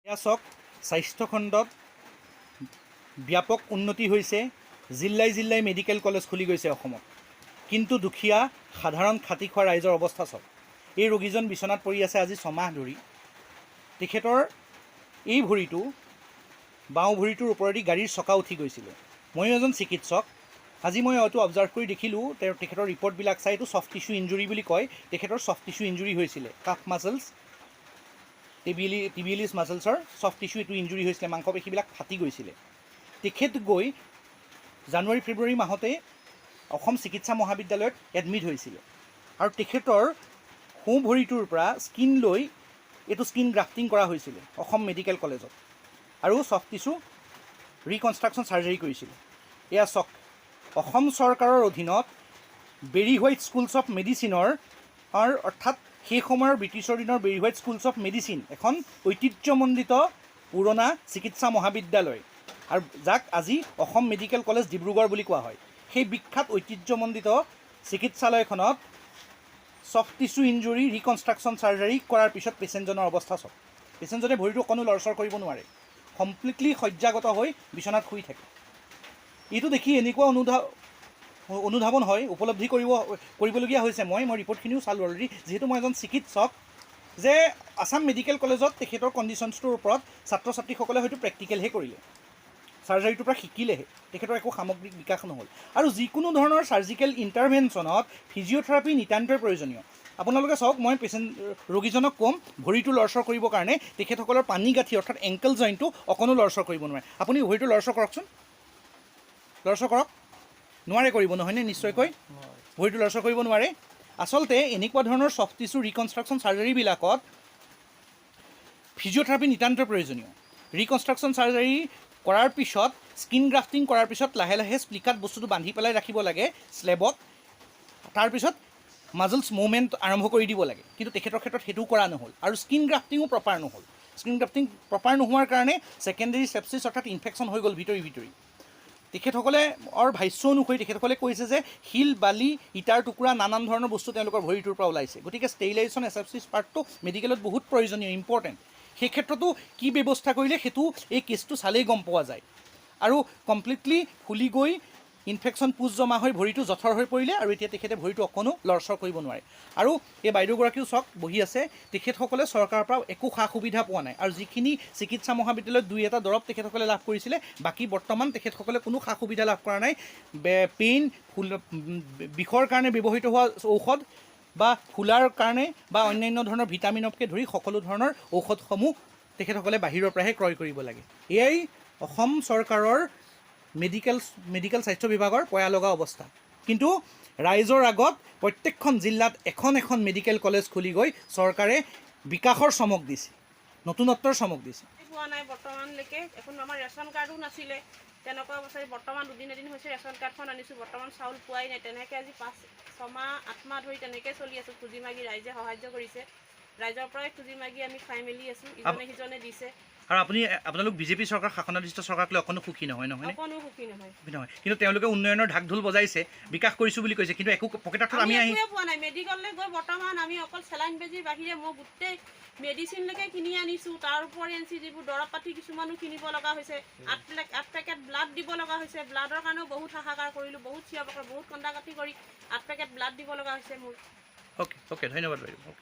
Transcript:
এয়া চাওক স্বাস্থ্যখণ্ডত ব্যাপক উন্নতি হৈছে। জিল্লাই জিল্লাই মেডিকেল কলেজ খুলি গৈছে অসমত, কিন্তু দুখীয়া সাধাৰণ খাটি খোৱা ৰাইজৰ অৱস্থা চাওক। এই ৰোগীজন বিচনাত পৰি আছে আজি 6 মাহ ধৰি। তেখেতৰ এই ভৰিটো বাওঁ ভৰিটোৰ ওপৰেদি গাড়ীৰ চকা উঠি গৈছিলে। ময়ো এজন চিকিৎসক। আজি মই হয়তো অবজাৰ্ভ কৰি দেখিলোঁ তেখেতৰ ৰিপৰ্টবিলাক চাই এইটো ছফ্ট টিস্যু ইঞ্জুৰি বুলি কয়। তেখেতৰ ছফ্ট টিস্যু ইঞ্জুৰি হৈছিলে। কাফ মাছলছ টিবিয়েলিছ মাছলছৰ ছফ্ট টিস্যু এইটো ইঞ্জুৰি হৈছিলে, মাংসপেশীবিলাক ফাটি গৈছিলে। তেখেত গৈ জানুৱাৰী ফেব্ৰুৱাৰী মাহতে অসম চিকিৎসা মহাবিদ্যালয়ত এডমিট হৈছিলে আৰু তেখেতৰ সোঁ ভৰিটোৰ পৰা স্কিন লৈ এইটো স্কিন গ্ৰাফটিং কৰা হৈছিলে অসম মেডিকেল কলেজত, আৰু ছফ্ট টিস্যু ৰিকনষ্ট্ৰাকশ্যন চাৰ্জাৰী কৰিছিলে। এয়া চাওক, অসম চৰকাৰৰ অধীনত বেৰী হোৱাইট স্কুলছ অফ মেডিচিনৰ অৰ্থাৎ সেই সময়ৰ ব্ৰিটিছৰ দিনৰ Barry white schools of medicine এখন ঐতিহ্যমণ্ডিত পুৰণা চিকিৎসা মহাবিদ্যালয়, আৰু যাক আজি অসম মেডিকেল কলেজ ডিব্ৰুগড় বুলি কোৱা হয়। সেই বিখ্যাত ঐতিহ্যমণ্ডিত চিকিৎসালয়খনত ছফ্ট টিস্যু ইঞ্জুৰি ৰিকনষ্ট্ৰাকশ্যন চাৰ্জাৰী কৰাৰ পিছত পেচেণ্টজনৰ অৱস্থা চাওক। পেচেণ্টজনে ভৰিটো অকণো লৰচৰ কৰিব নোৱাৰে, কমপ্লিটলি শয্যাগত হৈ বিচনাত শুই থাকে। এইটো দেখি এনেকুৱা অনুধাৱন হয়, উপলব্ধি কৰিবলগীয়া হৈছে। মই ৰিপৰ্টখিনিও চালোঁ অলৰেডি, যিহেতু মই এজন চিকিৎসক, যে আছাম মেডিকেল কলেজত তেখেতৰ কণ্ডিশ্যনছটোৰ ওপৰত ছাত্ৰ ছাত্ৰীসকলে হয়তো প্ৰেক্টিকেলহে কৰিলে, চাৰ্জাৰীটোৰ পৰা শিকিলেহে, তেখেতৰ একো সামগ্ৰিক বিকাশ নহ'ল। আৰু যিকোনো ধৰণৰ চাৰ্জিকেল ইণ্টাৰভেনশ্যনত ফিজিঅ'থেৰাপি নিতান্তই প্ৰয়োজনীয়। আপোনালোকে চাওক, মই ৰোগীজনক ক'ম ভৰিটো লৰচৰ কৰিবৰ কাৰণে তেখেতসকলৰ পানী গাঁঠি অৰ্থাৎ এংকেল জইণ্টটো অকণো লৰচৰ কৰিব নোৱাৰে। আপুনি ভৰিটো লৰচৰ কৰকচোন, লৰচৰ কৰক। নোৱাৰে কৰিব, নহয়নে? নিশ্চয়কৈ ভৰিটো লৰচৰ কৰিব নোৱাৰে। আচলতে এনেকুৱা ধৰণৰ ছফ্ট টিস্যু ৰিকনষ্ট্ৰাকশ্যন চাৰ্জাৰীবিলাকত ফিজিঅ'থেৰাপি নিতান্তই প্ৰয়োজনীয়। ৰিকনষ্ট্ৰাকশ্যন চাৰ্জাৰী কৰাৰ পিছত স্কিন গ্ৰাফটিং কৰাৰ পিছত লাহে লাহে স্প্লিকাত বস্তুটো বান্ধি পেলাই ৰাখিব লাগে স্লেবত, তাৰপিছত মাজলছ মুভমেণ্ট আৰম্ভ কৰি দিব লাগে। কিন্তু তেখেতৰ ক্ষেত্ৰত সেইটোও কৰা নহ'ল, আৰু স্কিন গ্ৰাফটিঙো প্ৰপাৰ নহ'ল। স্কিন গ্ৰাফটিং প্ৰপাৰ নোহোৱাৰ কাৰণে ছেকেণ্ডেৰী চেপচিছ অৰ্থাৎ ইনফেকশ্যন হৈ গ'ল ভিতৰি। তেখেতসকলে ভাষ্য অনুসৰি তেখেতসকলে কৈছে যে শিল, বালি, ইটাৰ টুকুৰা, নানান ধৰণৰ বস্তু তেওঁলোকৰ ভৰিটোৰ পৰা ওলাইছে। গতিকে ষ্টেৰিলাইজেশ্যন এছেপ্চিছ পাৰ্টটো মেডিকেলত বহুত প্ৰয়োজনীয়, ইম্পৰ্টেণ্ট। সেই ক্ষেত্ৰতো কি ব্যৱস্থা কৰিলে সেইটো এই কেছটো চালেই গম পোৱা যায়। আৰু কমপ্লিটলি ফুলি গৈ ইনফেকশ্যন পুজ জমা হৈ ভৰিটো জঠৰ হৈ পৰিলে, আৰু এতিয়া তেখেতে ভৰিটো অকণো লৰচৰ কৰিব নোৱাৰে। আৰু এই বাইদেউগৰাকীও চাওক বহি আছে, তেখেতসকলে চৰকাৰৰ পৰা একো সা সুবিধা পোৱা নাই। আৰু যিখিনি চিকিৎসা মহাবিদ্যালয়ত 2-এটা দৰৱ তেখেতসকলে লাভ কৰিছিলে, বাকী বৰ্তমান তেখেতসকলে কোনো সা সুবিধা লাভ কৰা নাই। পেইন, বিষৰ কাৰণে ব্যৱহৃত হোৱা ঔষধ বা ফুলাৰ কাৰণে বা অন্যান্য ধৰণৰ ভিটামিনকে ধৰি সকলো ধৰণৰ ঔষধসমূহ তেখেতসকলে বাহিৰৰ পৰাহে ক্ৰয় কৰিব লাগে। এয়াই অসম চৰকাৰৰ মেডিকেল স্বাস্থ্য বিভাগৰ পয়া লগা অৱস্থা। কিন্তু ৰাইজৰ আগত প্ৰত্যেকখন জিলাত এখন মেডিকেল কলেজ খুলি গৈ চৰকাৰে বিকাশৰ চমক দিছে, নতুনত্বৰ চমক দিছে। পোৱা নাই বৰ্তমানলৈকে। এখন আমাৰ ৰেচন কাৰ্ডো নাছিলে, তেনেকুৱা অৱস্থা। বৰ্তমান দুদিন এদিন হৈছে ৰেচন কাৰ্ডখন আনিছোঁ, বৰ্তমান চাউল পোৱাই নাই। তেনেকৈ আজি 5-6 মাহ 8 মাহ ধৰি তেনেকৈ চলি আছোঁ। খুজি মাগি ৰাইজে সাহায্য কৰিছে, ৰাইজৰ পৰাই খুজি মাগি আমি খাই মেলি আছোঁ, ইজনে সিজনে দিছে। আৰু আপোনালোক বিজেপি চৰকাৰ, শাসনাধিষ্ঠ চৰকাৰক লৈ অকণো সুখী নহয়? অকণো সুখী নহয়। কিন্তু তেওঁলোকে উন্নয়নৰ ঢাক ঢোল বজাইছে, বিকাশ কৰিছোঁ বুলি কৈছে, কিন্তু একো পকেটত আমি পোৱা নাই। মেডিকেললৈ গৈ বৰ্তমান আমি অকল চেলাইন বেজীৰ বাহিৰে মই গোটেই মেডিচিনলৈকে কিনি আনিছোঁ। তাৰ উপৰি আনিছোঁ যিবোৰ দৰৱ পাতি কিছুমানো কিনিব লগা হৈছে। 8 পেকেট ব্লাড দিব লগা হৈছে। ব্লাডৰ কাৰণেও বহুত হাহাকাৰ কৰিলোঁ, বহুত চিঞৰ বাখৰ, বহুত কন্দা কাটি কৰি 8 পেকেট ব্লাড দিব লগা হৈছে মোৰ। অ'কে, ধন্যবাদ বাইদেউ।